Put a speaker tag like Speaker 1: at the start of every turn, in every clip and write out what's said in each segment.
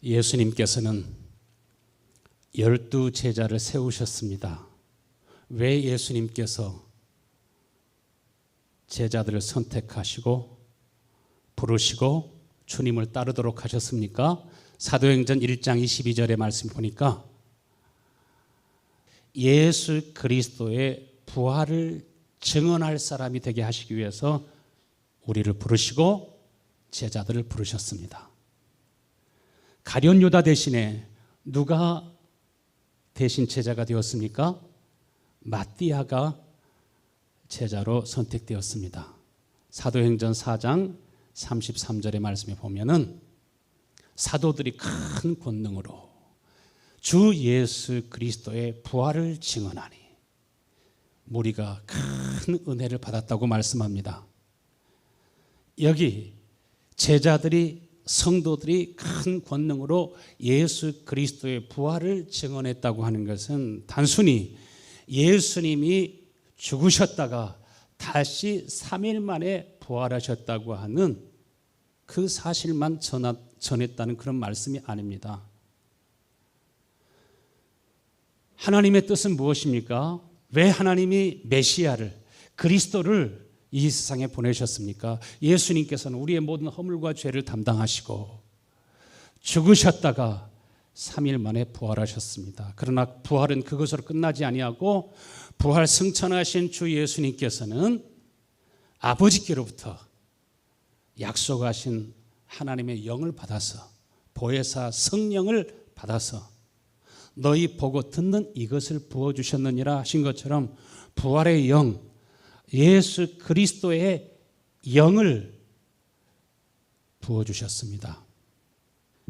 Speaker 1: 예수님께서는 12 제자를 세우셨습니다. 왜 예수님께서 제자들을 선택하시고 부르시고 주님을 따르도록 하셨습니까? 사도행전 1장 22절의 말씀 보니까 예수 그리스도의 부활을 증언할 사람이 되게 하시기 위해서 우리를 부르시고 제자들을 부르셨습니다. 가룟 유다 대신에 누가 대신 제자가 되었습니까? 마띠아가 제자로 선택되었습니다. 사도행전 4장 33절의 말씀에 보면은 사도들이 큰 권능으로 주 예수 그리스도의 부활을 증언하니 무리가 큰 은혜를 받았다고 말씀합니다. 여기 제자들이 성도들이 큰 권능으로 예수 그리스도의 부활을 증언했다고 하는 것은 단순히 예수님이 죽으셨다가 다시 3일 만에 부활하셨다고 하는 그 사실만 전했다는 그런 말씀이 아닙니다. 하나님의 뜻은 무엇입니까? 왜 하나님이 메시아를, 그리스도를 이 세상에 보내셨습니까? 예수님께서는 우리의 모든 허물과 죄를 담당하시고 죽으셨다가 3일 만에 부활하셨습니다. 그러나 부활은 그것으로 끝나지 아니하고 부활 승천하신 주 예수님께서는 아버지께로부터 약속하신 하나님의 영을 받아서 보혜사 성령을 받아서 너희 보고 듣는 이것을 부어주셨느니라 하신 것처럼 부활의 영, 예수 그리스도의 영을 부어주셨습니다.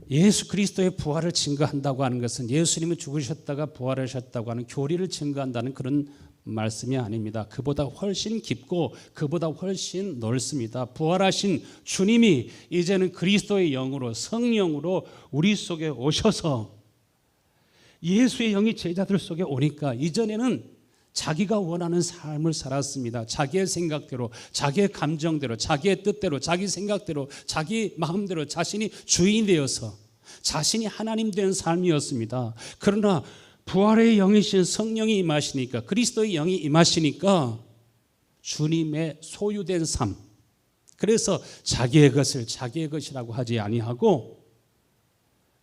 Speaker 1: 예수 그리스도의 부활을 증거한다고 하는 것은 예수님은 죽으셨다가 부활하셨다고 하는 교리를 증거한다는 그런 말씀이 아닙니다. 그보다 훨씬 깊고 그보다 훨씬 넓습니다. 부활하신 주님이 이제는 그리스도의 영으로 성령으로 우리 속에 오셔서 예수의 영이 제자들 속에 오니까 이전에는 자기가 원하는 삶을 살았습니다. 자기의 생각대로, 자기의 감정대로, 자기의 뜻대로, 자기 생각대로, 자기 마음대로 자신이 주인이 되어서 자신이 하나님 된 삶이었습니다. 그러나 부활의 영이신 성령이 임하시니까, 그리스도의 영이 임하시니까 주님의 소유된 삶, 그래서 자기의 것을 자기의 것이라고 하지 아니하고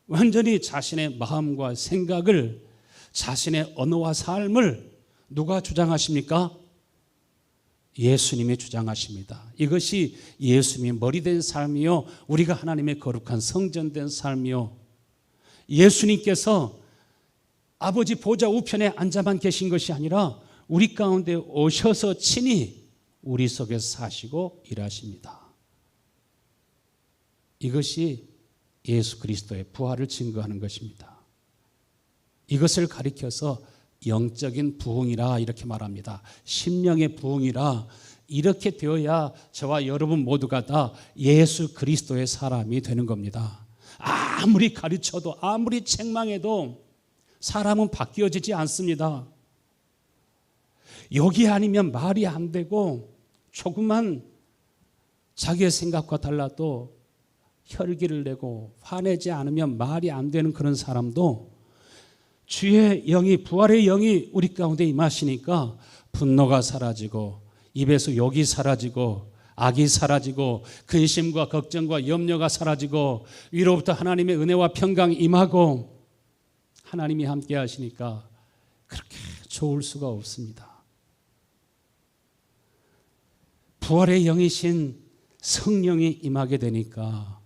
Speaker 1: 완전히 자신의 마음과 생각을, 자신의 언어와 삶을 누가 주장하십니까? 예수님이 주장하십니다. 이것이 예수님의 머리된 삶이요, 우리가 하나님의 거룩한 성전된 삶이요, 예수님께서 아버지 보좌 우편에 앉아만 계신 것이 아니라 우리 가운데 오셔서 친히 우리 속에서 사시고 일하십니다. 이것이 예수 그리스도의 부활을 증거하는 것입니다. 이것을 가리켜서 영적인 부흥이라 이렇게 말합니다. 심령의 부흥이라, 이렇게 되어야 저와 여러분 모두가 다 예수 그리스도의 사람이 되는 겁니다. 아무리 가르쳐도 아무리 책망해도 사람은 바뀌어지지 않습니다. 여기 아니면 말이 안 되고 조금만 자기의 생각과 달라도 혈기를 내고 화내지 않으면 말이 안 되는 그런 사람도 주의 영이, 부활의 영이 우리 가운데 임하시니까 분노가 사라지고 입에서 욕이 사라지고 악이 사라지고 근심과 걱정과 염려가 사라지고 위로부터 하나님의 은혜와 평강이 임하고 하나님이 함께 하시니까 그렇게 좋을 수가 없습니다. 부활의 영이신 성령이 임하게 되니까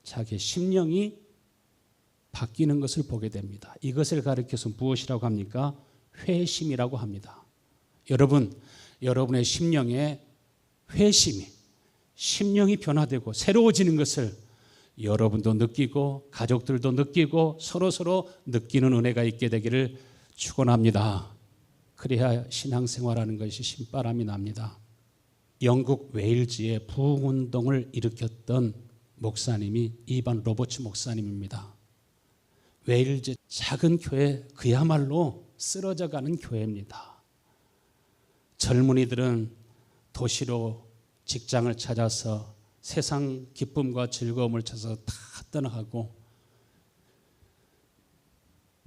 Speaker 1: 자기의 심령이 바뀌는 것을 보게 됩니다. 이것을 가리켜서 무엇이라고 합니까? 회심이라고 합니다. 여러분의 심령에 회심이, 심령이 변화되고 새로워지는 것을 여러분도 느끼고 가족들도 느끼고 서로 느끼는 은혜가 있게 되기를 축원합니다. 그래야 신앙생활하는 것이 신바람이 납니다. 영국 웨일즈의 부흥운동을 일으켰던 목사님이 이반 로버츠 목사님입니다. 웨일즈 작은 교회, 그야말로 쓰러져가는 교회입니다. 젊은이들은 도시로 직장을 찾아서 세상 기쁨과 즐거움을 찾아서 다 떠나가고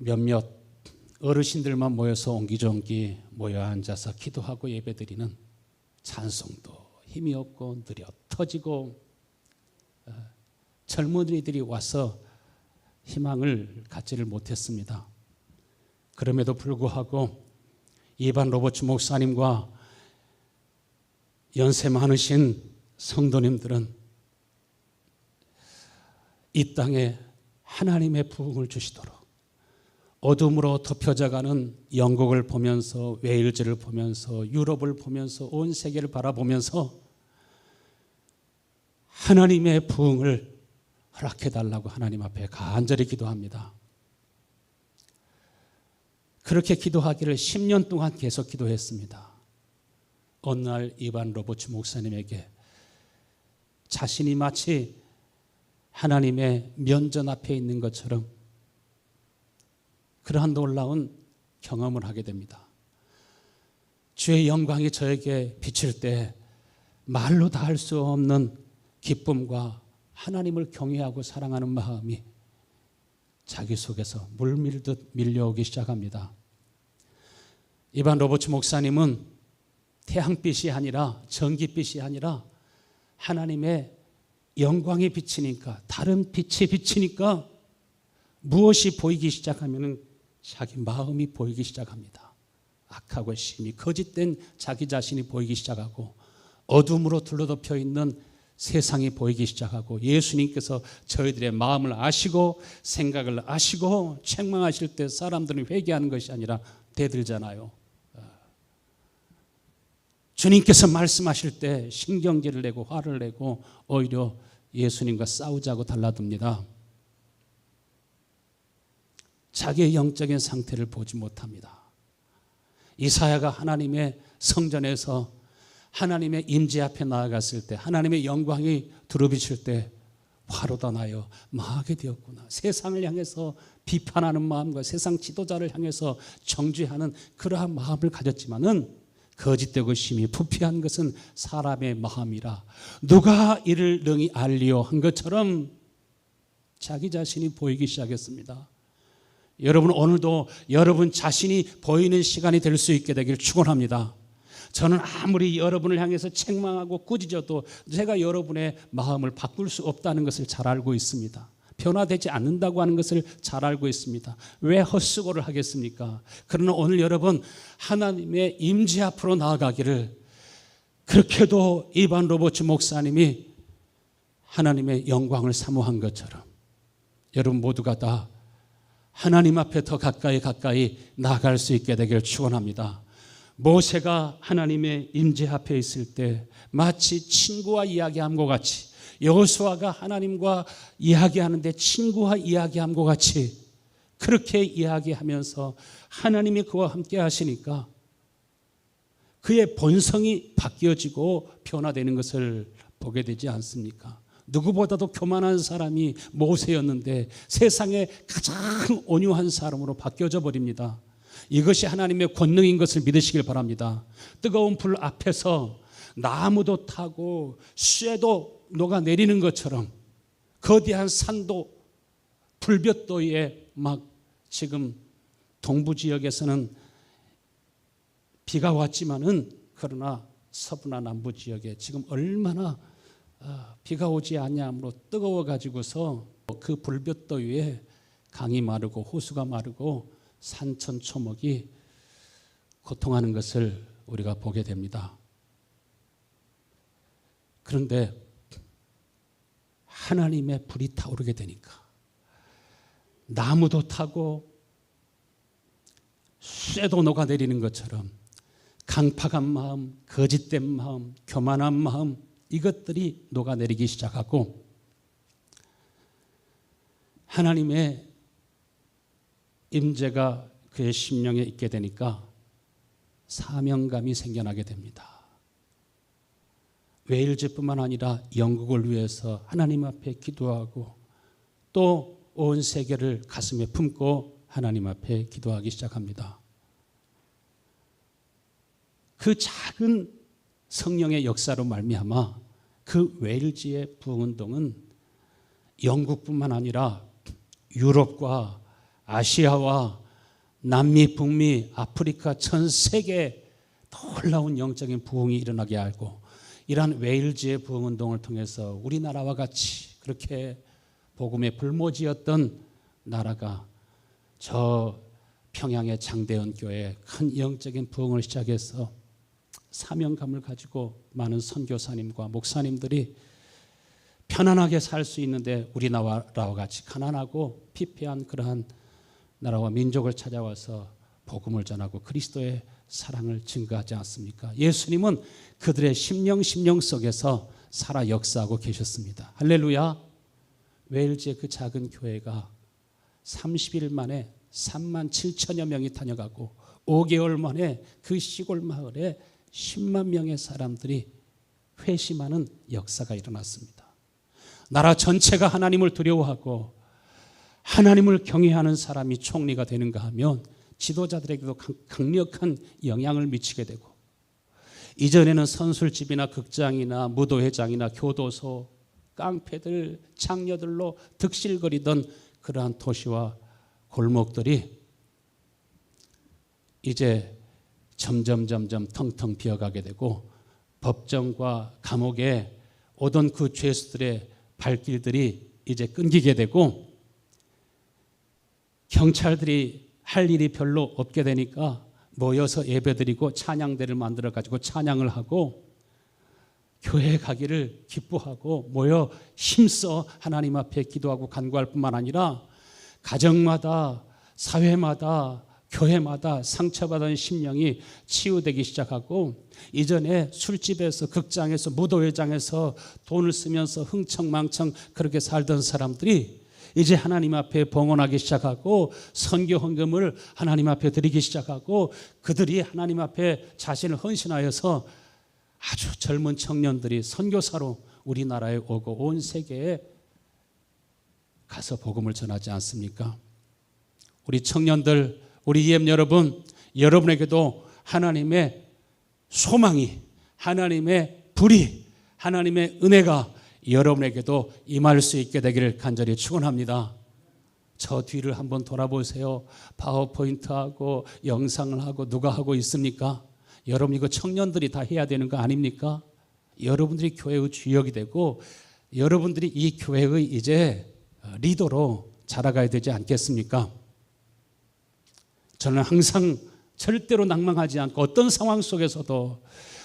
Speaker 1: 몇몇 어르신들만 모여서 옹기종기 모여 앉아서 기도하고 예배드리는 찬송도 힘이 없고 느려 터지고 젊은이들이 와서 희망을 갖지를 못했습니다. 그럼에도 불구하고 이반 로버츠 목사님과 연세 많으신 성도님들은 이 땅에 하나님의 부흥을 주시도록 어둠으로 덮여져가는 영국을 보면서 웨일즈를 보면서 유럽을 보면서 온 세계를 바라보면서 하나님의 부흥을 허락해달라고 하나님 앞에 간절히 기도합니다. 그렇게 기도하기를 10년 동안 계속 기도했습니다. 어느 날 이반 로버츠 목사님에게 자신이 마치 하나님의 면전 앞에 있는 것처럼 그러한 놀라운 경험을 하게 됩니다. 주의 영광이 저에게 비칠 때 말로 다 할 수 없는 기쁨과 하나님을 경외하고 사랑하는 마음이 자기 속에서 물밀듯 밀려오기 시작합니다. 이반 로버츠 목사님은 태양빛이 아니라 전기빛이 아니라 하나님의 영광이 비치니까, 다른 빛이 비치니까 무엇이 보이기 시작하면 자기 마음이 보이기 시작합니다. 악하고 심히 거짓된 자기 자신이 보이기 시작하고 어둠으로 둘러덮여 있는 세상이 보이기 시작하고 예수님께서 저희들의 마음을 아시고 생각을 아시고 책망하실 때 사람들은 회개하는 것이 아니라 대들잖아요. 주님께서 말씀하실 때 신경질을 내고 화를 내고 오히려 예수님과 싸우자고 달라듭니다. 자기의 영적인 상태를 보지 못합니다. 이사야가 하나님의 성전에서 하나님의 임재 앞에 나아갔을 때 하나님의 영광이 두루비칠 때 화로다 나여 망하게 되었구나. 세상을 향해서 비판하는 마음과 세상 지도자를 향해서 정죄하는 그러한 마음을 가졌지만은 거짓되고 심히 부패한 것은 사람의 마음이라 누가 이를 능히 알리요 한 것처럼 자기 자신이 보이기 시작했습니다. 여러분 오늘도 여러분 자신이 보이는 시간이 될 수 있게 되길 축원합니다. 저는 아무리 여러분을 향해서 책망하고 꾸짖어도 제가 여러분의 마음을 바꿀 수 없다는 것을 잘 알고 있습니다. 변화되지 않는다고 하는 것을 잘 알고 있습니다. 왜 헛수고를 하겠습니까? 그러나 오늘 여러분 하나님의 임재 앞으로 나아가기를 그렇게도 이반 로버츠 목사님이 하나님의 영광을 사모한 것처럼 여러분 모두가 다 하나님 앞에 더 가까이 나아갈 수 있게 되기를 축원합니다. 모세가 하나님의 임재 앞에 있을 때 마치 친구와 이야기함과 같이 여호수아가 하나님과 이야기하는데 친구와 이야기함과 같이 그렇게 이야기하면서 하나님이 그와 함께 하시니까 그의 본성이 바뀌어지고 변화되는 것을 보게 되지 않습니까? 누구보다도 교만한 사람이 모세였는데 세상에 가장 온유한 사람으로 바뀌어져 버립니다. 이것이 하나님의 권능인 것을 믿으시길 바랍니다. 뜨거운 불 앞에서 나무도 타고 쇠도 녹아내리는 것처럼 거대한 산도 불볕도에 막 지금 동부 지역에서는 비가 왔지만은 그러나 서부나 남부 지역에 지금 얼마나 비가 오지 않냐므로 뜨거워 가지고서 그 불볕도 위에 강이 마르고 호수가 마르고 산천 초목이 고통하는 것을 우리가 보게 됩니다. 그런데 하나님의 불이 타오르게 되니까 나무도 타고 쇠도 녹아내리는 것처럼 강팍한 마음, 거짓된 마음, 교만한 마음 이것들이 녹아내리기 시작하고 하나님의 임재가 그의 심령에 있게 되니까 사명감이 생겨나게 됩니다. 웨일즈뿐만 아니라 영국을 위해서 하나님 앞에 기도하고 또 온 세계를 가슴에 품고 하나님 앞에 기도하기 시작합니다. 그 작은 성령의 역사로 말미암아 그 웨일즈의 부흥운동은 영국뿐만 아니라 유럽과 아시아와 남미, 북미, 아프리카 전 세계에 놀라운 영적인 부흥이 일어나게 하고, 이러한 웨일즈의 부흥운동을 통해서 우리나라와 같이 그렇게 복음의 불모지였던 나라가 저 평양의 장대현 교회에 큰 영적인 부흥을 시작해서 사명감을 가지고 많은 선교사님과 목사님들이 편안하게 살 수 있는데, 우리나라와 같이 가난하고 피폐한 그러한 나라와 민족을 찾아와서 복음을 전하고 그리스도의 사랑을 증거하지 않습니까? 예수님은 그들의 심령 속에서 살아 역사하고 계셨습니다. 할렐루야. 웨일즈의 그 작은 교회가 30일 만에 3만 7천여 명이 다녀가고 5개월 만에 그 시골 마을에 10만 명의 사람들이 회심하는 역사가 일어났습니다. 나라 전체가 하나님을 두려워하고 하나님을 경외하는 사람이 총리가 되는가 하면 지도자들에게도 강력한 영향을 미치게 되고, 이전에는 선술집이나 극장이나 무도회장이나 교도소, 깡패들, 장녀들로 득실거리던 그러한 도시와 골목들이 이제 점점 텅텅 비어가게 되고, 법정과 감옥에 오던 그 죄수들의 발길들이 이제 끊기게 되고, 경찰들이 할 일이 별로 없게 되니까 모여서 예배드리고 찬양대를 만들어 가지고 찬양을 하고 교회에 가기를 기뻐하고 모여 힘써 하나님 앞에 기도하고 간구할 뿐만 아니라 가정마다, 사회마다, 교회마다 상처받은 심령이 치유되기 시작하고, 이전에 술집에서, 극장에서, 무도회장에서 돈을 쓰면서 흥청망청 그렇게 살던 사람들이 이제 하나님 앞에 봉헌하기 시작하고 선교 헌금을 하나님 앞에 드리기 시작하고, 그들이 하나님 앞에 자신을 헌신하여서 아주 젊은 청년들이 선교사로 우리나라에 오고 온 세계에 가서 복음을 전하지 않습니까? 우리 청년들, 우리 EM 여러분, 여러분에게도 하나님의 소망이, 하나님의 불이, 하나님의 은혜가 여러분에게도 임할 수 있게 되기를 간절히 축원합니다. 저 뒤를 한번 돌아보세요. 파워포인트하고 영상을 하고 누가 하고 있습니까? 여러분, 이거 청년들이 다 해야 되는 거 아닙니까? 여러분들이 교회의 주역이 되고 여러분들이 이 교회의 이제 리더로 자라가야 되지 않겠습니까? 저는 항상 절대로 낭망하지 않고 어떤 상황 속에서도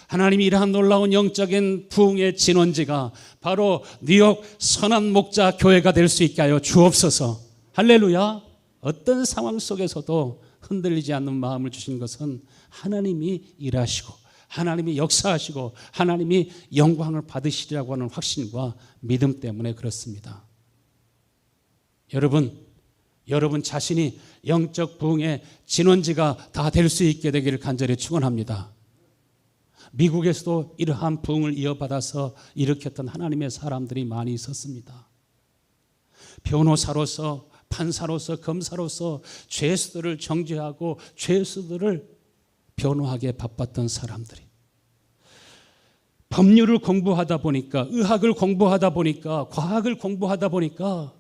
Speaker 1: 하나님이 이러한 놀라운 영적인 부흥의 진원지가 바로 뉴욕 선한 목자 교회가 될 수 있게 하여 주옵소서. 할렐루야. 어떤 상황 속에서도 흔들리지 않는 마음을 주신 것은 하나님이 일하시고 하나님이 역사하시고 하나님이 영광을 받으시리라고 하는 확신과 믿음 때문에 그렇습니다. 여러분 자신이 영적 부흥의 진원지가 다 될 수 있게 되기를 간절히 축원합니다. 미국에서도 이러한 부흥을 이어받아서 일으켰던 하나님의 사람들이 많이 있었습니다. 변호사로서, 판사로서, 검사로서 죄수들을 정죄하고 죄수들을 변호하기에 바빴던 사람들이 법률을 공부하다 보니까, 의학을 공부하다 보니까, 과학을 공부하다 보니까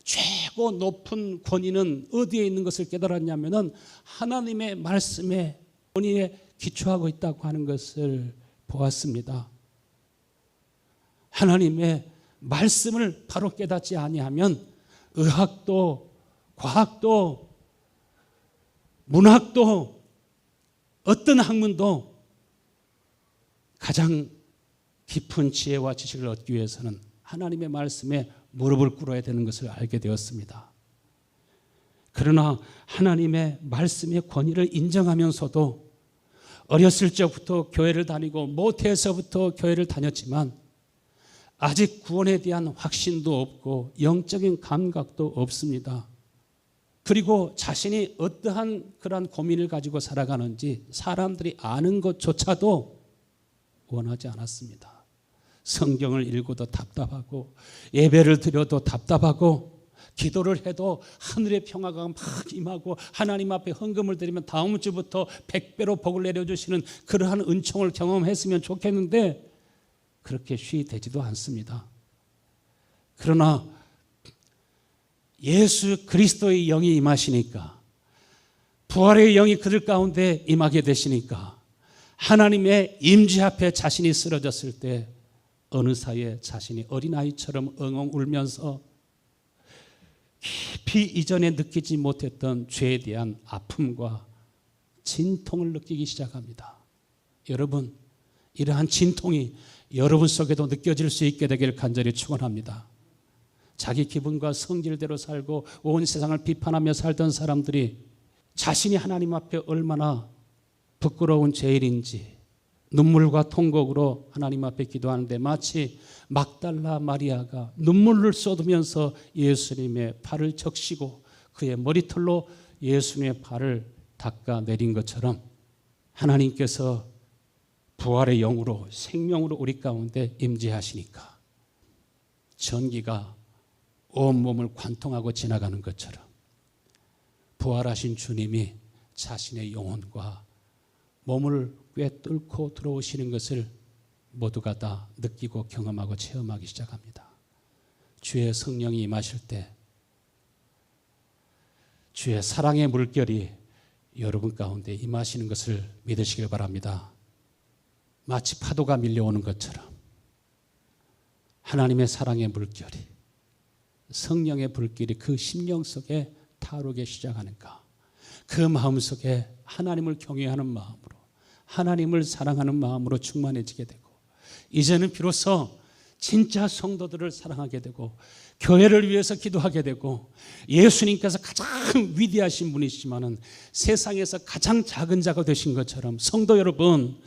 Speaker 1: 최고 높은 권위는 어디에 있는 것을 깨달았냐면은 하나님의 말씀에 권위에 기초하고 있다고 하는 것을 보았습니다. 하나님의 말씀을 바로 깨닫지 아니하면 의학도 과학도 문학도 어떤 학문도 가장 깊은 지혜와 지식을 얻기 위해서는 하나님의 말씀에 무릎을 꿇어야 되는 것을 알게 되었습니다. 그러나 하나님의 말씀의 권위를 인정하면서도 어렸을 적부터 교회를 다니고 모태에서부터 교회를 다녔지만 아직 구원에 대한 확신도 없고 영적인 감각도 없습니다. 그리고 자신이 어떠한 그러한 고민을 가지고 살아가는지 사람들이 아는 것조차도 원하지 않았습니다. 성경을 읽어도 답답하고 예배를 드려도 답답하고 기도를 해도 하늘의 평화가 막 임하고 하나님 앞에 헌금을 드리면 다음 주부터 100배로 복을 내려주시는 그러한 은총을 경험했으면 좋겠는데 그렇게 쉬이 되지도 않습니다. 그러나 예수 그리스도의 영이 임하시니까, 부활의 영이 그들 가운데 임하게 되시니까 하나님의 임재 앞에 자신이 쓰러졌을 때 어느 사이에 자신이 어린아이처럼 엉엉 울면서 깊이 이전에 느끼지 못했던 죄에 대한 아픔과 진통을 느끼기 시작합니다. 여러분, 이러한 진통이 여러분 속에도 느껴질 수 있게 되기를 간절히 축원합니다. 자기 기분과 성질대로 살고 온 세상을 비판하며 살던 사람들이 자신이 하나님 앞에 얼마나 부끄러운 죄인인지 눈물과 통곡으로 하나님 앞에 기도하는데, 마치 막달라 마리아가 눈물을 쏟으면서 예수님의 발을 적시고 그의 머리털로 예수님의 발을 닦아내린 것처럼 하나님께서 부활의 영으로, 생명으로 우리 가운데 임재하시니까 전기가 온몸을 관통하고 지나가는 것처럼 부활하신 주님이 자신의 영혼과 몸을 꿰뚫고 들어오시는 것을 모두가 다 느끼고 경험하고 체험하기 시작합니다. 주의 성령이 임하실 때 주의 사랑의 물결이 여러분 가운데 임하시는 것을 믿으시길 바랍니다. 마치 파도가 밀려오는 것처럼 하나님의 사랑의 물결이, 성령의 불길이 그 심령 속에 타오르기 시작하는가, 그 마음속에 하나님을 경외하는 마음으로, 하나님을 사랑하는 마음으로 충만해지게 되고, 이제는 비로소 진짜 성도들을 사랑하게 되고 교회를 위해서 기도하게 되고, 예수님께서 가장 위대하신 분이시지만은 세상에서 가장 작은 자가 되신 것처럼 성도 여러분,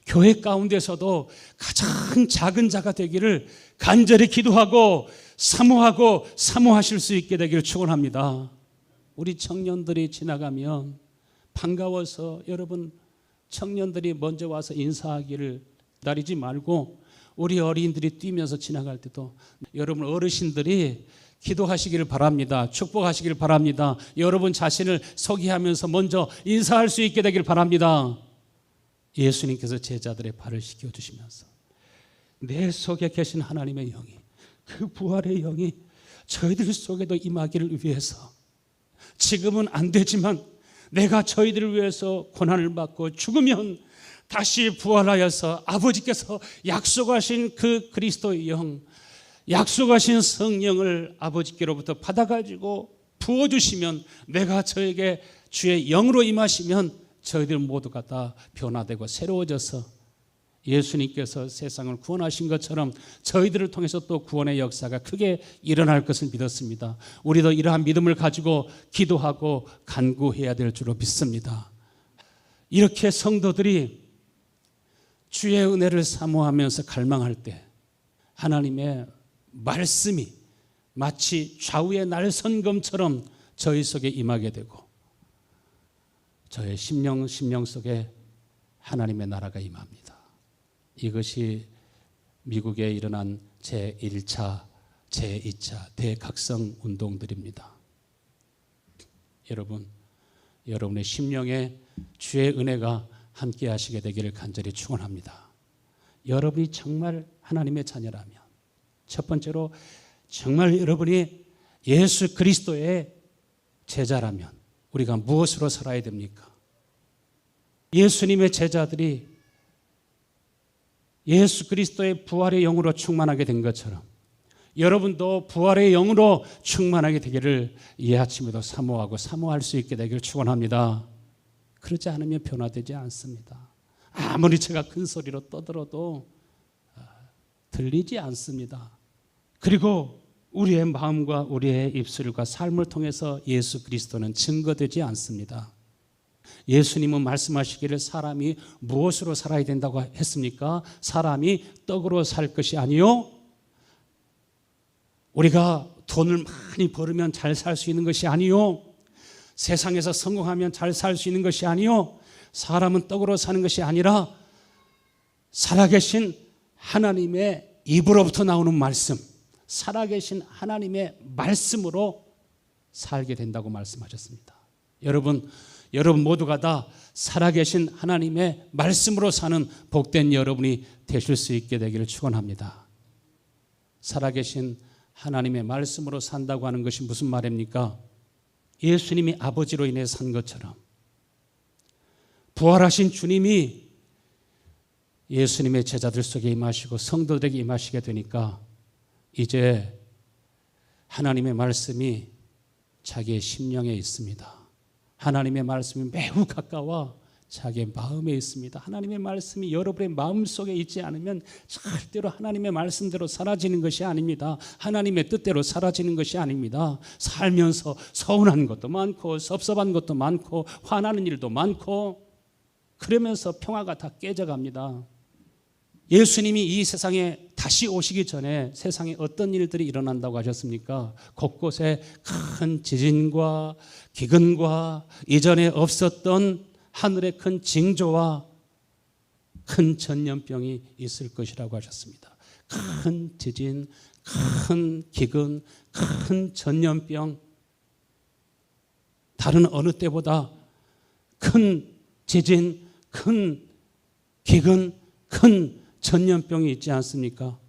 Speaker 1: 교회 가운데서도 가장 작은 자가 되기를 간절히 기도하고 사모하실 수 있게 되기를 축원합니다. 우리 청년들이 지나가면 반가워서, 여러분 청년들이 먼저 와서 인사하기를 기다리지 말고 우리 어린이들이 뛰면서 지나갈 때도 여러분 어르신들이 기도하시기를 바랍니다. 축복하시기를 바랍니다. 여러분 자신을 소개하면서 먼저 인사할 수 있게 되기를 바랍니다. 예수님께서 제자들의 발을 씻겨주시면서 내 속에 계신 하나님의 영이, 그 부활의 영이 저희들 속에도 임하기를 위해서, 지금은 안 되지만 내가 저희들을 위해서 고난을 받고 죽으면 다시 부활하여서 아버지께서 약속하신 그 그리스도의 영, 약속하신 성령을 아버지께로부터 받아가지고 부어주시면, 내가 저에게 주의 영으로 임하시면 저희들 모두가 다 변화되고 새로워져서 예수님께서 세상을 구원하신 것처럼 저희들을 통해서 또 구원의 역사가 크게 일어날 것을 믿었습니다. 우리도 이러한 믿음을 가지고 기도하고 간구해야 될 줄로 믿습니다. 이렇게 성도들이 주의 은혜를 사모하면서 갈망할 때 하나님의 말씀이 마치 좌우의 날선검처럼 저희 속에 임하게 되고, 저의 심령 속에 하나님의 나라가 임합니다. 이것이 미국에 일어난 제1차, 제2차 대각성 운동들입니다. 여러분, 여러분의 심령에 주의 은혜가 함께 하시게 되기를 간절히 축원합니다. 여러분이 정말 하나님의 자녀라면, 첫 번째로 정말 여러분이 예수 그리스도의 제자라면 우리가 무엇으로 살아야 됩니까? 예수님의 제자들이 예수 그리스도의 부활의 영으로 충만하게 된 것처럼 여러분도 부활의 영으로 충만하게 되기를 이 아침에도 사모할 수 있게 되기를 축원합니다. 그렇지 않으면 변화되지 않습니다. 아무리 제가 큰 소리로 떠들어도 들리지 않습니다. 그리고 우리의 마음과 우리의 입술과 삶을 통해서 예수 그리스도는 증거되지 않습니다. 예수님은 말씀하시기를 사람이 무엇으로 살아야 된다고 했습니까? 사람이 떡으로 살 것이 아니요, 우리가 돈을 많이 벌으면 잘 살 수 있는 것이 아니요, 세상에서 성공하면 잘 살 수 있는 것이 아니요, 사람은 떡으로 사는 것이 아니라 살아계신 하나님의 입으로부터 나오는 말씀, 살아계신 하나님의 말씀으로 살게 된다고 말씀하셨습니다. 여러분 모두가 다 살아계신 하나님의 말씀으로 사는 복된 여러분이 되실 수 있게 되기를 축원합니다. 살아계신 하나님의 말씀으로 산다고 하는 것이 무슨 말입니까? 예수님이 아버지로 인해 산 것처럼 부활하신 주님이 예수님의 제자들 속에 임하시고 성도들에게 임하시게 되니까 이제 하나님의 말씀이 자기의 심령에 있습니다. 하나님의 말씀이 매우 가까워 자기의 마음에 있습니다. 하나님의 말씀이 여러분의 마음속에 있지 않으면 절대로 하나님의 말씀대로 사라지는 것이 아닙니다. 하나님의 뜻대로 사라지는 것이 아닙니다. 살면서 서운한 것도 많고 섭섭한 것도 많고 화나는 일도 많고 그러면서 평화가 다 깨져갑니다. 예수님이 이 세상에 다시 오시기 전에 세상에 어떤 일들이 일어난다고 하셨습니까? 곳곳에 큰 지진과 기근과 이전에 없었던 하늘의 큰 징조와 큰 전염병이 있을 것이라고 하셨습니다. 큰 지진, 큰 기근, 큰 전염병, 다른 어느 때보다 큰 지진, 큰 기근, 큰 전염병이 있지 않습니까?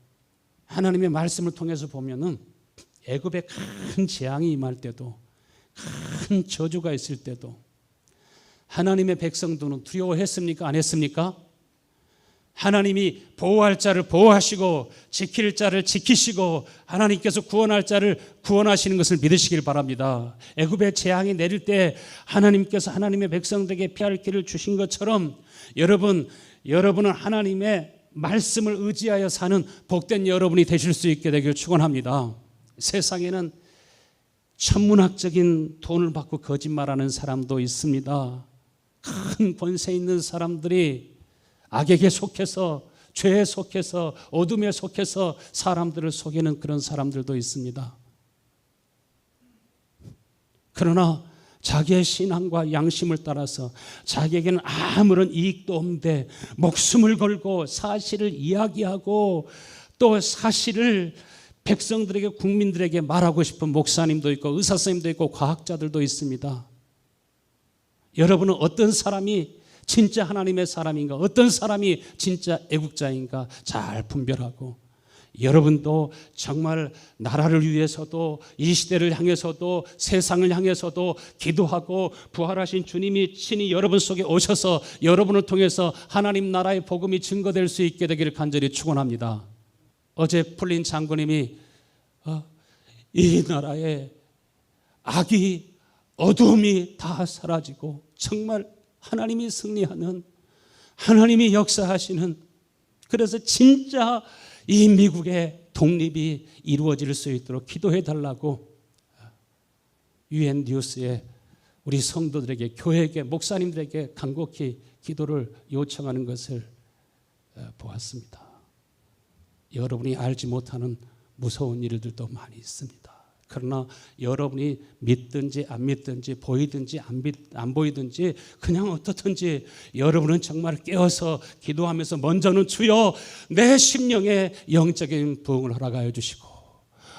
Speaker 1: 하나님의 말씀을 통해서 보면은 애굽에 큰 재앙이 임할 때도 큰 저주가 있을 때도 하나님의 백성들은 두려워했습니까? 안 했습니까? 하나님이 보호할 자를 보호하시고 지킬 자를 지키시고 하나님께서 구원할 자를 구원하시는 것을 믿으시길 바랍니다. 애굽의 재앙이 내릴 때 하나님께서 하나님의 백성들에게 피할 길을 주신 것처럼 여러분은 하나님의 말씀을 의지하여 사는 복된 여러분이 되실 수 있게 되길 축원합니다. 세상에는 천문학적인 돈을 받고 거짓말하는 사람도 있습니다. 큰 권세 있는 사람들이 악에게 속해서 죄에 속해서 어둠에 속해서 사람들을 속이는 그런 사람들도 있습니다. 그러나 자기의 신앙과 양심을 따라서 자기에게는 아무런 이익도 없는데 목숨을 걸고 사실을 이야기하고 또 사실을 백성들에게 국민들에게 말하고 싶은 목사님도 있고 의사 선생님도 있고 과학자들도 있습니다. 여러분은 어떤 사람이 진짜 하나님의 사람인가, 어떤 사람이 진짜 애국자인가 잘 분별하고 여러분도 정말 나라를 위해서도 이 시대를 향해서도 세상을 향해서도 기도하고 부활하신 주님이 친히 여러분 속에 오셔서 여러분을 통해서 하나님 나라의 복음이 증거될 수 있게 되기를 간절히 축원합니다. 어제 풀린 장로님이 이 나라에 악이 어둠이 다 사라지고 정말 하나님이 승리하는 하나님이 역사하시는 그래서 진짜 이 미국의 독립이 이루어질 수 있도록 기도해 달라고 UN 뉴스에 우리 성도들에게 교회에게 목사님들에게 간곡히 기도를 요청하는 것을 보았습니다. 여러분이 알지 못하는 무서운 일들도 많이 있습니다. 그러나 여러분이 믿든지 안 믿든지 보이든지 안 보이든지 그냥 어떻든지 여러분은 정말 깨어서 기도하면서 먼저는 주여 내 심령에 영적인 부흥을 허락하여 주시고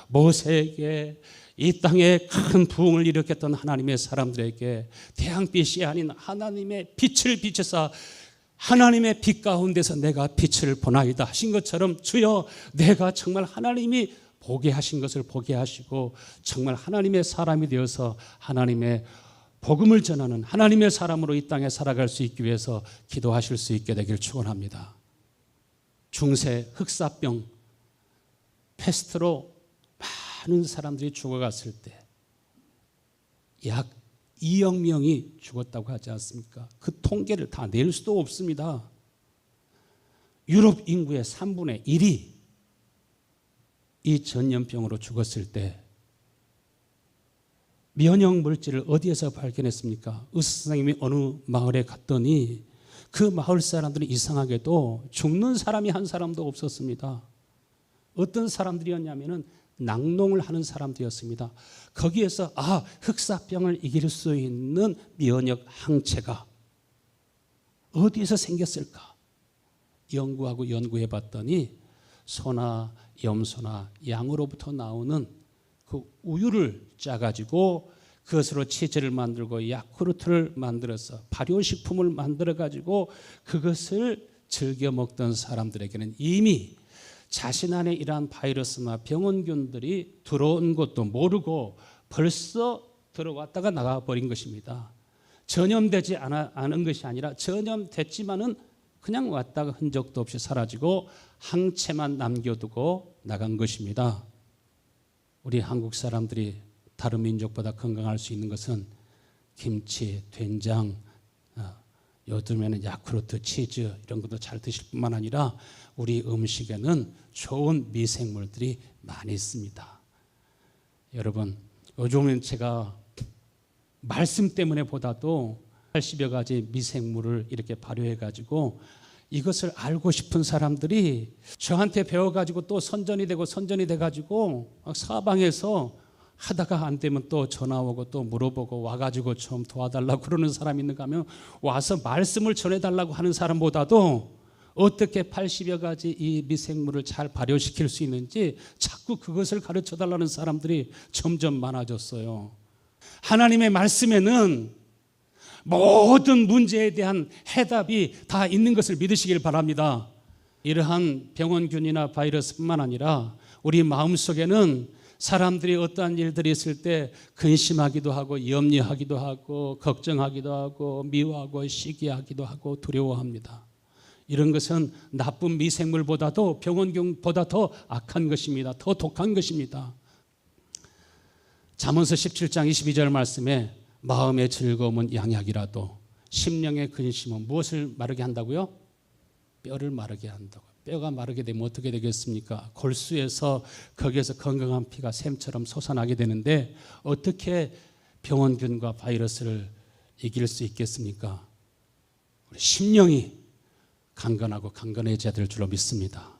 Speaker 1: 모세에게 이 땅에 큰 부흥을 일으켰던 하나님의 사람들에게 태양빛이 아닌 하나님의 빛을 비춰서 하나님의 빛 가운데서 내가 빛을 보나이다 하신 것처럼 주여 내가 정말 하나님이 보게 하신 것을 보게 하시고 정말 하나님의 사람이 되어서 하나님의 복음을 전하는 하나님의 사람으로 이 땅에 살아갈 수 있기 위해서 기도하실 수 있게 되길 축원합니다. 중세 흑사병 패스트로 많은 사람들이 죽어갔을 때 약 2억 명이 죽었다고 하지 않습니까? 그 통계를 다 낼 수도 없습니다. 유럽 인구의 3분의 1이 이 전염병으로 죽었을 때 면역 물질을 어디에서 발견했습니까? 의사 선생님이 어느 마을에 갔더니 그 마을 사람들은 이상하게도 죽는 사람이 한 사람도 없었습니다. 어떤 사람들이었냐면은 낙농을 하는 사람들이었습니다. 거기에서 흑사병을 이길 수 있는 면역 항체가 어디에서 생겼을까? 연구해 봤더니 소나 염소나 양으로부터 나오는 그 우유를 짜가지고 그것으로 치즈를 만들고 야쿠르트를 만들어서 발효식품을 만들어가지고 그것을 즐겨 먹던 사람들에게는 이미 자신 안에 이러한 바이러스나 병원균들이 들어온 것도 모르고 벌써 들어왔다가 나가버린 것입니다. 전염되지 않은 것이 아니라 전염됐지만은 그냥 왔다가 흔적도 없이 사라지고 항체만 남겨두고 나간 것입니다. 우리 한국 사람들이 다른 민족보다 건강할 수 있는 것은 김치, 된장, 요즘에는 야쿠르트, 치즈 이런 것도 잘 드실 뿐만 아니라 우리 음식에는 좋은 미생물들이 많이 있습니다. 여러분, 요즘은 제가 말씀 때문에 보다도 80여 가지 미생물을 이렇게 발효해 가지고 이것을 알고 싶은 사람들이 저한테 배워가지고 또 선전이 돼 가지고 사방에서 하다가 안 되면 또 전화 오고 또 물어보고 와가지고 좀 도와달라고 그러는 사람이 있는가 하면 와서 말씀을 전해달라고 하는 사람보다도 어떻게 80여 가지 이 미생물을 잘 발효시킬 수 있는지 자꾸 그것을 가르쳐달라는 사람들이 점점 많아졌어요. 하나님의 말씀에는 모든 문제에 대한 해답이 다 있는 것을 믿으시길 바랍니다. 이러한 병원균이나 바이러스뿐만 아니라 우리 마음속에는 사람들이 어떠한 일들이 있을 때 근심하기도 하고 염려하기도 하고 걱정하기도 하고 미워하고 시기하기도 하고 두려워합니다. 이런 것은 나쁜 미생물보다도 병원균보다 더 악한 것입니다. 더 독한 것입니다. 잠언서 17장 22절 말씀에 마음의 즐거움은 양약이라도 심령의 근심은 무엇을 마르게 한다고요? 뼈를 마르게 한다고. 뼈가 마르게 되면 어떻게 되겠습니까? 골수에서 거기에서 건강한 피가 샘처럼 솟아나게 되는데 어떻게 병원균과 바이러스를 이길 수 있겠습니까? 우리 심령이 강건하고 강건해져야 될 줄로 믿습니다.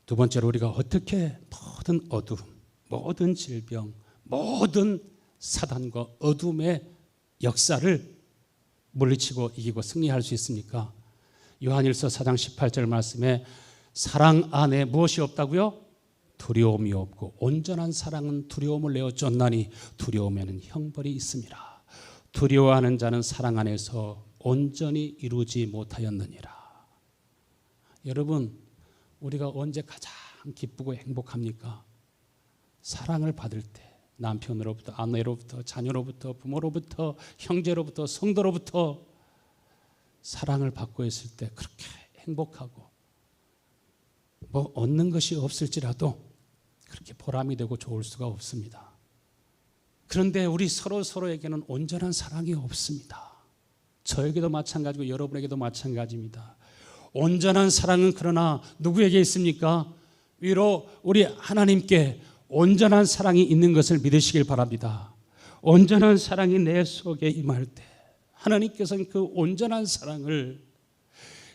Speaker 1: 두 번째로 우리가 어떻게 모든 어둠, 모든 질병, 모든 사단과 어둠의 역사를 물리치고 이기고 승리할 수 있습니까? 요한일서 4장 18절 말씀에 사랑 안에 무엇이 없다고요? 두려움이 없고 온전한 사랑은 두려움을 내어 쫓나니 두려움에는 형벌이 있습니다. 두려워하는 자는 사랑 안에서 온전히 이루지 못하였느니라. 여러분, 우리가 언제 가장 기쁘고 행복합니까? 사랑을 받을 때 남편으로부터, 아내로부터, 자녀로부터, 부모로부터, 형제로부터, 성도로부터 사랑을 받고 있을 때 그렇게 행복하고 뭐 얻는 것이 없을지라도 그렇게 보람이 되고 좋을 수가 없습니다. 그런데 우리 서로에게는 온전한 사랑이 없습니다. 저에게도 마찬가지고 여러분에게도 마찬가지입니다. 온전한 사랑은 그러나 누구에게 있습니까? 위로 우리 하나님께 온전한 사랑이 있는 것을 믿으시길 바랍니다. 온전한 사랑이 내 속에 임할 때 하나님께서는 그 온전한 사랑을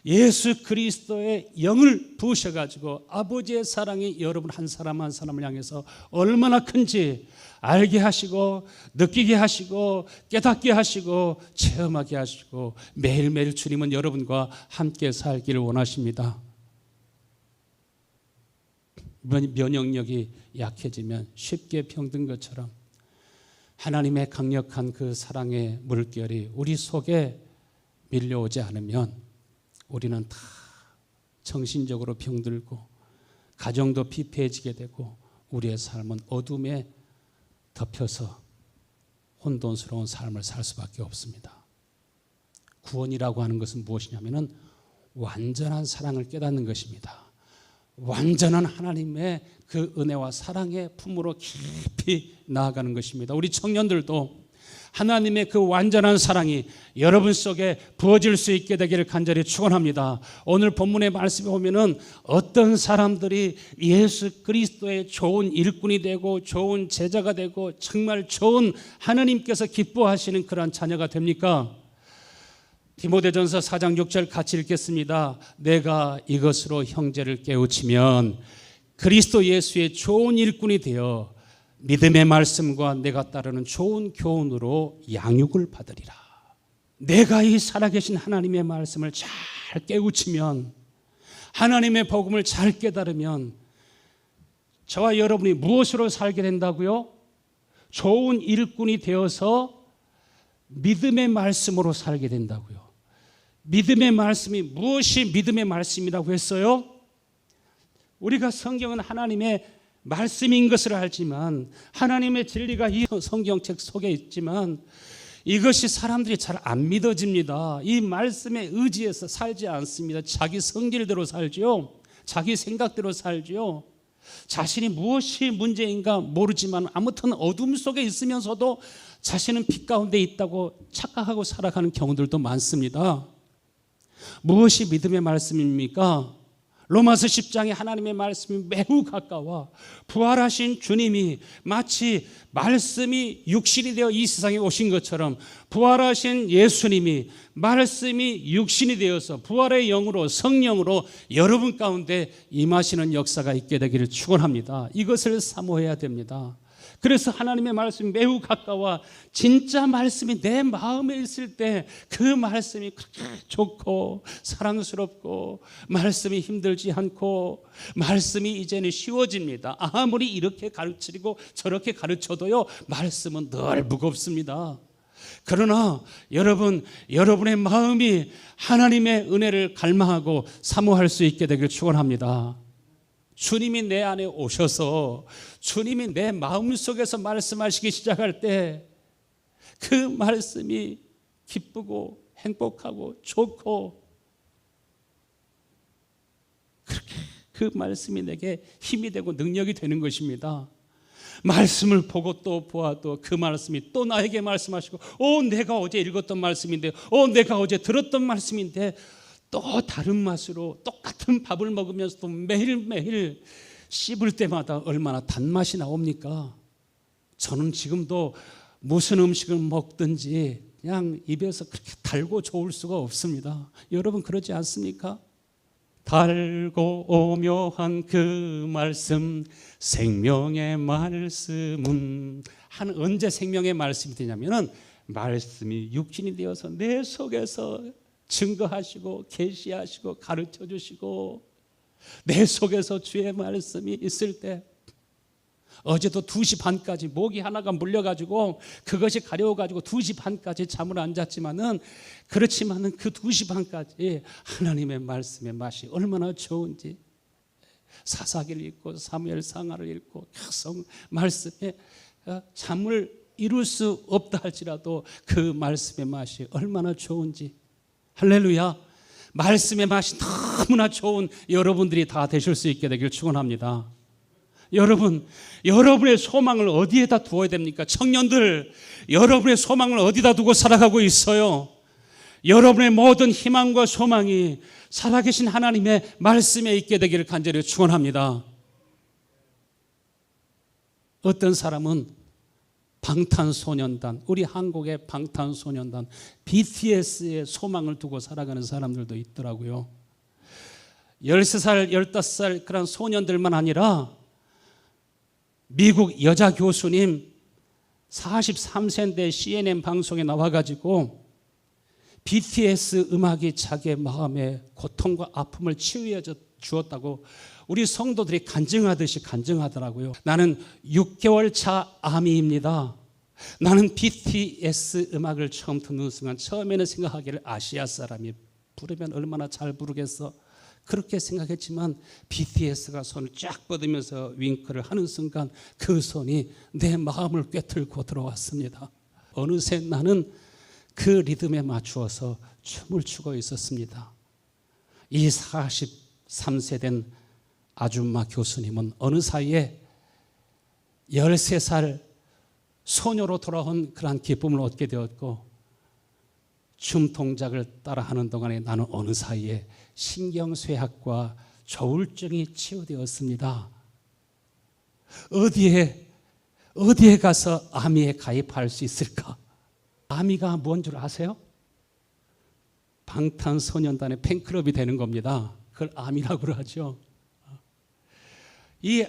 Speaker 1: 예수 그리스도의 영을 부으셔가지고 아버지의 사랑이 여러분 한 사람 한 사람을 향해서 얼마나 큰지 알게 하시고 느끼게 하시고 깨닫게 하시고 체험하게 하시고 매일매일 주님은 여러분과 함께 살기를 원하십니다. 면역력이 약해지면 쉽게 병든 것처럼 하나님의 강력한 그 사랑의 물결이 우리 속에 밀려오지 않으면 우리는 다 정신적으로 병들고 가정도 피폐해지게 되고 우리의 삶은 어둠에 덮여서 혼돈스러운 삶을 살 수밖에 없습니다. 구원이라고 하는 것은 무엇이냐면은 완전한 사랑을 깨닫는 것입니다. 완전한 하나님의 그 은혜와 사랑의 품으로 깊이 나아가는 것입니다. 우리 청년들도 하나님의 그 완전한 사랑이 여러분 속에 부어질 수 있게 되기를 간절히 축원합니다. 오늘 본문의 말씀에 보면은 어떤 사람들이 예수 그리스도의 좋은 일꾼이 되고 좋은 제자가 되고 정말 좋은 하나님께서 기뻐하시는 그러한 자녀가 됩니까? 디모데전서 4장 6절 같이 읽겠습니다. 내가 이것으로 형제를 깨우치면 그리스도 예수의 좋은 일꾼이 되어 믿음의 말씀과 내가 따르는 좋은 교훈으로 양육을 받으리라. 내가 이 살아계신 하나님의 말씀을 잘 깨우치면, 하나님의 복음을 잘 깨달으면 저와 여러분이 무엇으로 살게 된다고요? 좋은 일꾼이 되어서 믿음의 말씀으로 살게 된다고요. 믿음의 말씀이 무엇이 믿음의 말씀이라고 했어요? 우리가 성경은 하나님의 말씀인 것을 알지만, 하나님의 진리가 이 성경책 속에 있지만 이것이 사람들이 잘 안 믿어집니다. 이 말씀에 의지해서 살지 않습니다. 자기 성질대로 살죠. 자기 생각대로 살죠. 자신이 무엇이 문제인가 모르지만 아무튼 어둠 속에 있으면서도 자신은 빛 가운데 있다고 착각하고 살아가는 경우들도 많습니다. 무엇이 믿음의 말씀입니까? 로마서 10장에 하나님의 말씀이 매우 가까워 부활하신 주님이 마치 말씀이 육신이 되어 이 세상에 오신 것처럼 부활하신 예수님이 말씀이 육신이 되어서 부활의 영으로 성령으로 여러분 가운데 임하시는 역사가 있게 되기를 축원합니다. 이것을 사모해야 됩니다. 그래서 하나님의 말씀이 매우 가까워 진짜 말씀이 내 마음에 있을 때 그 말씀이 그렇게 좋고 사랑스럽고 말씀이 힘들지 않고 말씀이 이제는 쉬워집니다. 아무리 이렇게 가르치고 저렇게 가르쳐도요, 말씀은 늘 무겁습니다. 그러나 여러분의 마음이 하나님의 은혜를 갈망하고 사모할 수 있게 되길 축원합니다. 주님이 내 안에 오셔서 주님이 내 마음속에서 말씀하시기 시작할 때 그 말씀이 기쁘고 행복하고 좋고, 그렇게 그 말씀이 내게 힘이 되고 능력이 되는 것입니다. 말씀을 보고 또 보아도 그 말씀이 또 나에게 말씀하시고, 내가 어제 읽었던 말씀인데, 내가 어제 들었던 말씀인데, 또 다른 맛으로 똑같은 밥을 먹으면서도 매일매일 씹을 때마다 얼마나 단맛이 나옵니까? 저는 지금도 무슨 음식을 먹든지 그냥 입에서 그렇게 달고 좋을 수가 없습니다. 여러분 그러지 않습니까? 달고 오묘한 그 말씀, 생명의 말씀은 언제 생명의 말씀이 되냐면은 말씀이 육신이 되어서 내 속에서 증거하시고 계시하시고 가르쳐 주시고 내 속에서 주의 말씀이 있을 때, 어제도 2시 반까지 모기 하나가 물려가지고 그것이 가려워가지고 2시 반까지 잠을 안 잤지만은, 그렇지만은 그 2시 반까지 하나님의 말씀의 맛이 얼마나 좋은지, 사사기를 읽고 사무엘 상하를 읽고 계속 말씀에 잠을 이룰 수 없다 할지라도 그 말씀의 맛이 얼마나 좋은지, 할렐루야. 말씀의 맛이 너무나 좋은 여러분들이 다 되실 수 있게 되길 축원합니다. 여러분의 소망을 어디에다 두어야 됩니까? 청년들, 여러분의 소망을 어디다 두고 살아가고 있어요? 여러분의 모든 희망과 소망이 살아계신 하나님의 말씀에 있게 되기를 간절히 축원합니다. 어떤 사람은 방탄소년단, 우리 한국의 방탄소년단 BTS의 소망을 두고 살아가는 사람들도 있더라고요. 13살, 15살 그런 소년들만 아니라 미국 여자 교수님 43세인데 CNN 방송에 나와가지고 BTS 음악이 자기의 마음의 고통과 아픔을 치유해 주었다고 우리 성도들이 간증하듯이 간증하더라고요. 나는 6개월 차 아미입니다. 나는 BTS 음악을 처음 듣는 순간 처음에는 생각하기를 아시아 사람이 부르면 얼마나 잘 부르겠어, 그렇게 생각했지만 BTS가 손을 쫙 뻗으면서 윙크를 하는 순간 그 손이 내 마음을 꿰뚫고 들어왔습니다. 어느새 나는 그 리듬에 맞추어서 춤을 추고 있었습니다. 이 43세 된 아줌마 교수님은 어느 사이에 13살 소녀로 돌아온 그러한 기쁨을 얻게 되었고, 춤 동작을 따라하는 동안에 나는 어느 사이에 신경쇠약과 조울증이 치유되었습니다. 어디에 가서 아미에 가입할 수 있을까? 아미가 뭔 줄 아세요? 방탄소년단의 팬클럽이 되는 겁니다. 그걸 아미라고 하죠. 이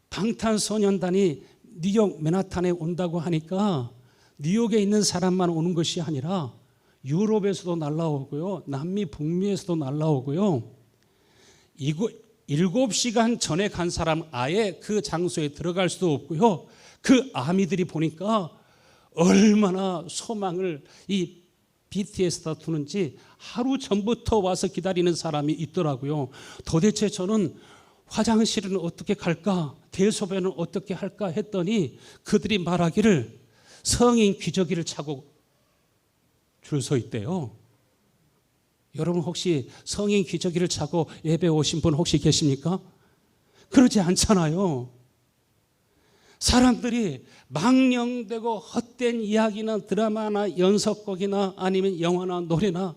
Speaker 1: 방탄소년단이 뉴욕 맨하탄에 온다고 하니까 뉴욕에 있는 사람만 오는 것이 아니라 유럽에서도 날라오고요, 남미 북미에서도 날라오고요, 7시간 전에 간 사람 아예 그 장소에 들어갈 수도 없고요. 그 아미들이 보니까 얼마나 소망을 이 BTS에다 두는지 하루 전부터 와서 기다리는 사람이 있더라고요. 도대체 저는 화장실은 어떻게 갈까? 대소변은 어떻게 할까? 했더니 그들이 말하기를 성인 기저귀를 차고 줄 서 있대요. 여러분 혹시 성인 기저귀를 차고 예배 오신 분 혹시 계십니까? 그러지 않잖아요. 사람들이 망령되고 헛된 이야기나 드라마나 연속곡이나 아니면 영화나 노래나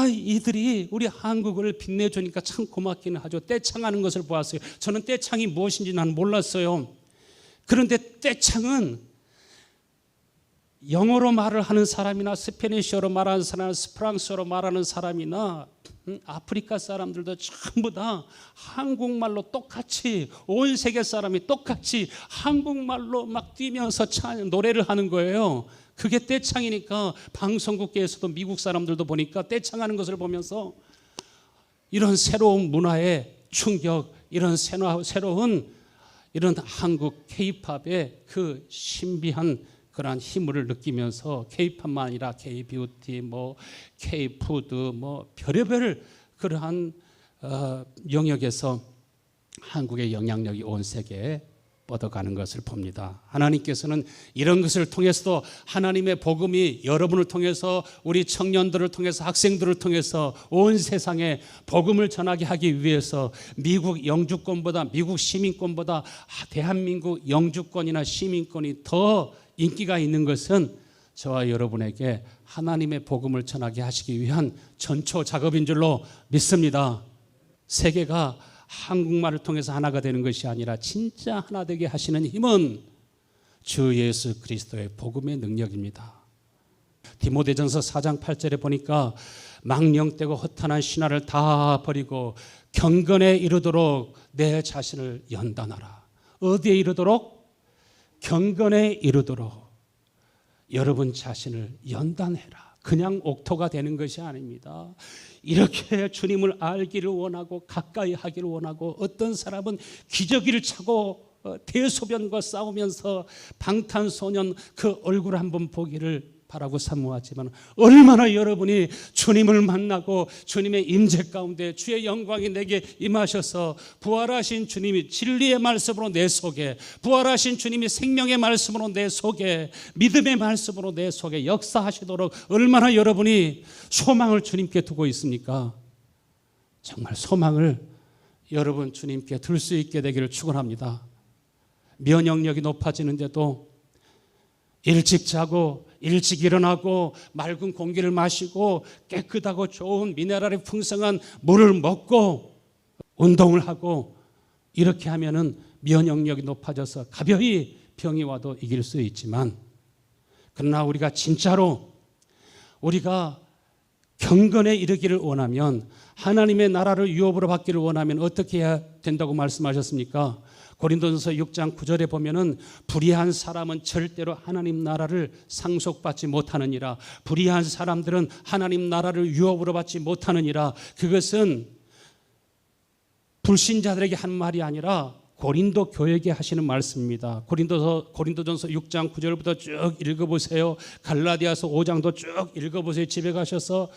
Speaker 1: 이들이 우리 한국을 빛내주니까 참 고맙기는 하죠. 떼창하는 것을 보았어요. 저는 떼창이 무엇인지 난 몰랐어요. 그런데 떼창은 영어로 말을 하는 사람이나 스페니쉬어로 말하는 사람, 프랑스어로 말하는 사람이나 아프리카 사람들도 전부 다 한국말로 똑같이 온 세계 사람이 똑같이 한국말로 막 뛰면서 노래를 하는 거예요. 그게 떼창이니까 방송국계에서도 미국 사람들도 보니까 떼창하는 것을 보면서 이런 새로운 문화의 충격, 이런 새로운 이런 한국 K-팝의 그 신비한 그러한 힘을 느끼면서 K-팝만 아니라 K-뷰티, K-푸드, 별의별 그러한 영역에서 한국의 영향력이 온 세계에 뻗어가는 것을 봅니다. 하나님께서는 이런 것을 통해서도 하나님의 복음이 여러분을 통해서 우리 청년들을 통해서 학생들을 통해서 온 세상에 복음을 전하게 하기 위해서 미국 영주권보다 미국 시민권보다 대한민국 영주권이나 시민권이 더 인기가 있는 것은 저와 여러분에게 하나님의 복음을 전하게 하시기 위한 전초 작업인 줄로 믿습니다. 세계가 한국말을 통해서 하나가 되는 것이 아니라 진짜 하나 되게 하시는 힘은 주 예수 그리스도의 복음의 능력입니다. 디모데전서 4장 8절에 보니까 망령되고 허탄한 신화를 다 버리고 경건에 이르도록 내 자신을 연단하라. 어디에 이르도록? 경건에 이르도록 여러분 자신을 연단해라. 그냥 옥토가 되는 것이 아닙니다. 이렇게 주님을 알기를 원하고 가까이 하기를 원하고 어떤 사람은 기저귀를 차고 대소변과 싸우면서 방탄소년 그 얼굴 한번 보기를 바라고 사모하지만 얼마나 여러분이 주님을 만나고 주님의 임재 가운데 주의 영광이 내게 임하셔서 부활하신 주님이 진리의 말씀으로 내 속에, 부활하신 주님이 생명의 말씀으로 내 속에, 믿음의 말씀으로 내 속에 역사하시도록 얼마나 여러분이 소망을 주님께 두고 있습니까? 정말 소망을 여러분 주님께 둘 수 있게 되기를 축원합니다. 면역력이 높아지는데도 일찍 자고 일찍 일어나고 맑은 공기를 마시고 깨끗하고 좋은 미네랄이 풍성한 물을 먹고 운동을 하고 이렇게 하면은 면역력이 높아져서 가벼이 병이 와도 이길 수 있지만, 그러나 우리가 진짜로 우리가 경건에 이르기를 원하면, 하나님의 나라를 유업으로 받기를 원하면 어떻게 해야 된다고 말씀하셨습니까? 고린도전서 6장 9절에 보면은 불의한 사람은 절대로 하나님 나라를 상속받지 못하느니라. 불의한 사람들은 하나님 나라를 유업으로 받지 못하느니라. 그것은 불신자들에게 한 말이 아니라 고린도 교회에게 하시는 말씀입니다. 고린도전서 6장 9절부터 쭉 읽어보세요. 갈라디아서 5장도 쭉 읽어보세요. 집에 가셔서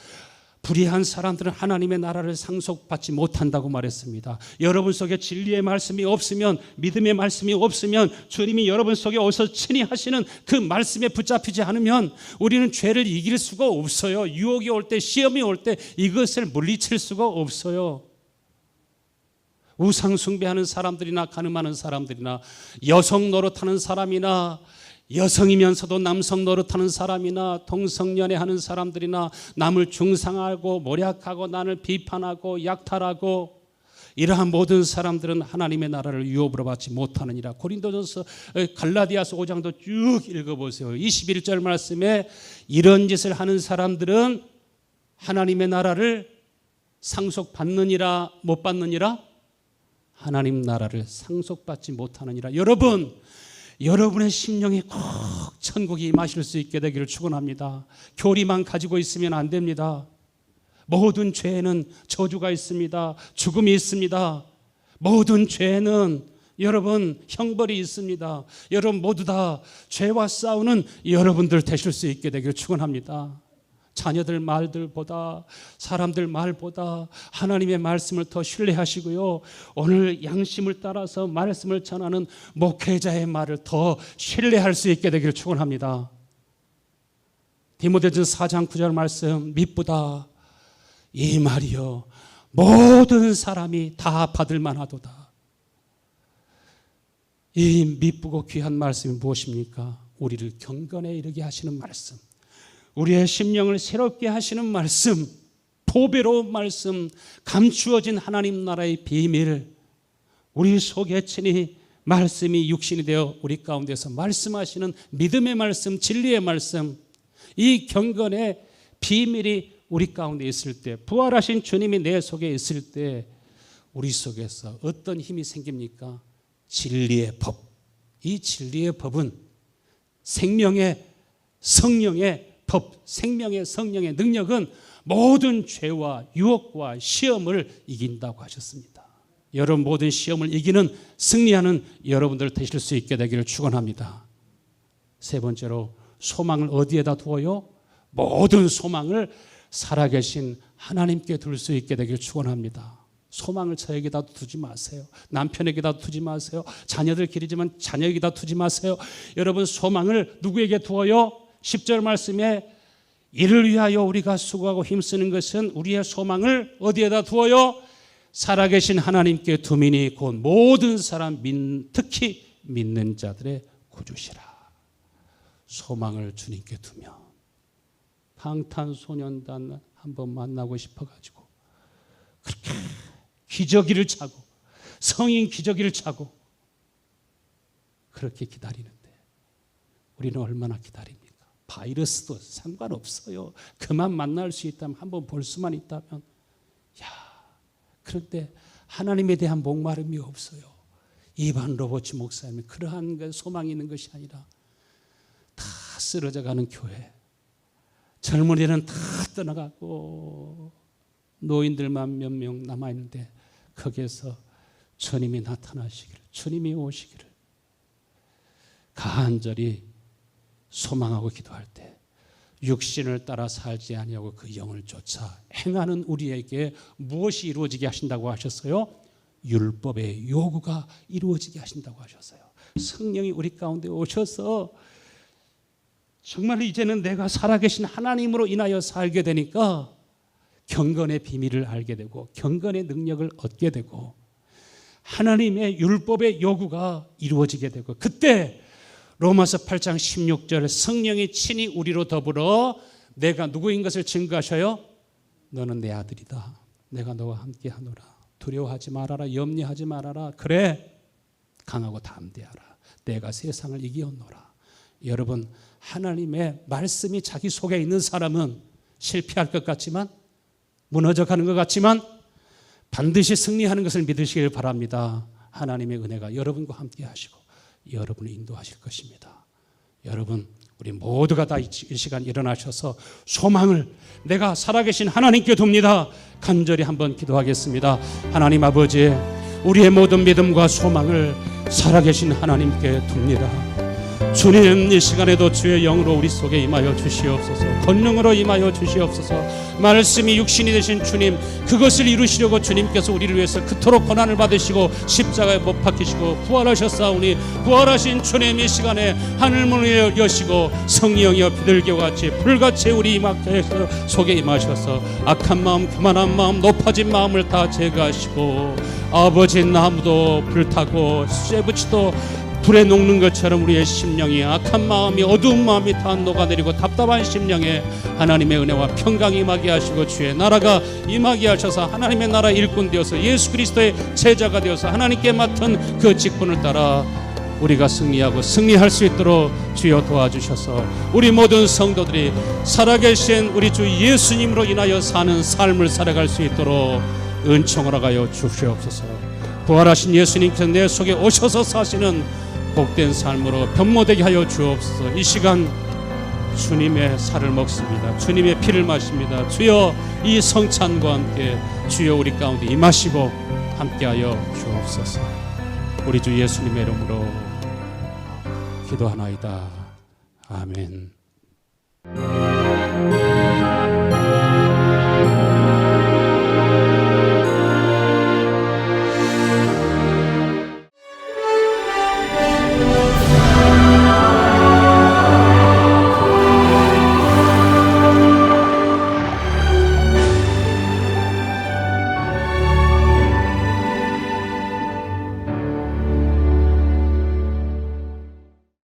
Speaker 1: 불의한 사람들은 하나님의 나라를 상속받지 못한다고 말했습니다. 여러분 속에 진리의 말씀이 없으면, 믿음의 말씀이 없으면, 주님이 여러분 속에 어디서 친히 하시는 그 말씀에 붙잡히지 않으면 우리는 죄를 이길 수가 없어요. 유혹이 올 때, 시험이 올 때 이것을 물리칠 수가 없어요. 우상 숭배하는 사람들이나 가늠하는 사람들이나 여성 노릇하는 사람이나 여성이면서도 남성 노릇하는 사람이나 동성연애하는 사람들이나 남을 중상하고 모략하고 남을 비판하고 약탈하고 이러한 모든 사람들은 하나님의 나라를 유업으로 받지 못하느니라. 고린도전서 갈라디아서 5장도 쭉 읽어보세요. 21절 말씀에 이런 짓을 하는 사람들은 하나님의 나라를 상속받느니라 못 받느니라? 하나님 나라를 상속받지 못하느니라. 여러분의 심령에 꼭 천국이 임하실 수 있게 되기를 축원합니다. 교리만 가지고 있으면 안 됩니다. 모든 죄에는 저주가 있습니다. 죽음이 있습니다. 모든 죄에는 여러분 형벌이 있습니다. 여러분 모두 다 죄와 싸우는 여러분들 되실 수 있게 되기를 축원합니다. 자녀들 말들보다, 사람들 말보다 하나님의 말씀을 더 신뢰하시고요, 오늘 양심을 따라서 말씀을 전하는 목회자의 말을 더 신뢰할 수 있게 되기를 축원합니다. 디모데전서 4장 9절 말씀, 미쁘다 이 말이요 모든 사람이 다 받을 만하도다. 이 미쁘고 귀한 말씀이 무엇입니까? 우리를 경건에 이르게 하시는 말씀, 우리의 심령을 새롭게 하시는 말씀, 보배로운 말씀, 감추어진 하나님 나라의 비밀, 우리 속에 친히 말씀이 육신이 되어 우리 가운데서 말씀하시는 믿음의 말씀, 진리의 말씀, 이 경건의 비밀이 우리 가운데 있을 때, 부활하신 주님이 내 속에 있을 때 우리 속에서 어떤 힘이 생깁니까? 진리의 법. 이 진리의 법은 생명의 성령의 법, 생명의 성령의 능력은 모든 죄와 유혹과 시험을 이긴다고 하셨습니다. 여러분 모든 시험을 이기는, 승리하는 여러분들 되실 수 있게 되기를 축원합니다. 세 번째로 소망을 어디에다 두어요? 모든 소망을 살아계신 하나님께 둘 수 있게 되기를 축원합니다. 소망을 저에게다 두지 마세요. 남편에게다 두지 마세요. 자녀들 길이지만 자녀에게다 두지 마세요. 여러분 소망을 누구에게 두어요? 10절 말씀에 이를 위하여 우리가 수고하고 힘쓰는 것은 우리의 소망을 어디에다 두어요? 살아계신 하나님께 두미니 곧 모든 사람, 특히 믿는 자들의 구주시라. 소망을 주님께 두면, 방탄소년단 한번 만나고 싶어가지고 그렇게 기저귀를 차고, 성인 기저귀를 차고 그렇게 기다리는데 우리는 얼마나 기다립니까? 바이러스도 상관없어요. 그만 만날 수 있다면, 한번 볼 수만 있다면. 그런데 하나님에 대한 목마름이 없어요. 이반 로버츠 목사님이 그러한 소망이 있는 것이 아니라 다 쓰러져가는 교회, 젊은이들은 다 떠나가고 노인들만 몇 명 남아있는데 거기에서 주님이 나타나시기를, 주님이 오시기를 간절히 소망하고 기도할 때 육신을 따라 살지 아니하고 그 영을 쫓아 행하는 우리에게 무엇이 이루어지게 하신다고 하셨어요? 율법의 요구가 이루어지게 하신다고 하셨어요. 성령이 우리 가운데 오셔서 정말 이제는 내가 살아계신 하나님으로 인하여 살게 되니까 경건의 비밀을 알게 되고 경건의 능력을 얻게 되고 하나님의 율법의 요구가 이루어지게 되고, 그때 로마서 8장 16절 성령이 친히 우리로 더불어 내가 누구인 것을 증거하셔요? 너는 내 아들이다. 내가 너와 함께 하노라. 두려워하지 말아라. 염려하지 말아라. 그래, 강하고 담대하라. 내가 세상을 이기었노라. 여러분, 하나님의 말씀이 자기 속에 있는 사람은 실패할 것 같지만, 무너져 가는 것 같지만 반드시 승리하는 것을 믿으시길 바랍니다. 하나님의 은혜가 여러분과 함께 하시고 여러분을 인도하실 것입니다. 여러분, 우리 모두가 다 이 시간 일어나셔서 소망을 내가 살아계신 하나님께 둡니다. 간절히 한번 기도하겠습니다. 하나님 아버지, 우리의 모든 믿음과 소망을 살아계신 하나님께 둡니다. 주님, 이 시간에도 주의 영으로 우리 속에 임하여 주시옵소서. 권능으로 임하여 주시옵소서. 말씀이 육신이 되신 주님, 그것을 이루시려고 주님께서 우리를 위해서 그토록 고난을 받으시고 십자가에 못 박히시고 부활하셨사오니, 부활하신 주님, 이 시간에 하늘문을 여시고 성령이여 비둘기와 같이 불같이 우리 속에 임하셔서 악한 마음, 교만한 마음, 높아진 마음을 다 제거하시고, 아버지, 나무도 불타고 쇠붙이도 불에 녹는 것처럼 우리의 심령이, 악한 마음이, 어두운 마음이 다 녹아내리고 답답한 심령에 하나님의 은혜와 평강이 임하게 하시고 주의 나라가 임하게 하셔서 하나님의 나라 일꾼 되어서 예수 그리스도의 제자가 되어서 하나님께 맡은 그 직분을 따라 우리가 승리하고 승리할 수 있도록 주여 도와주셔서 우리 모든 성도들이 살아계신 우리 주 예수님으로 인하여 사는 삶을 살아갈 수 있도록 은총을 하여 주시옵소서. 부활하신 예수님께서 내 속에 오셔서 사시는 복된 삶으로 변모되게 하여 주옵소서. 이 시간 주님의 살을 먹습니다. 주님의 피를 마십니다. 주여, 이 성찬과 함께 주여 우리 가운데 임하시고 함께하여 주옵소서. 우리 주 예수님의 이름으로 기도하나이다. 아멘.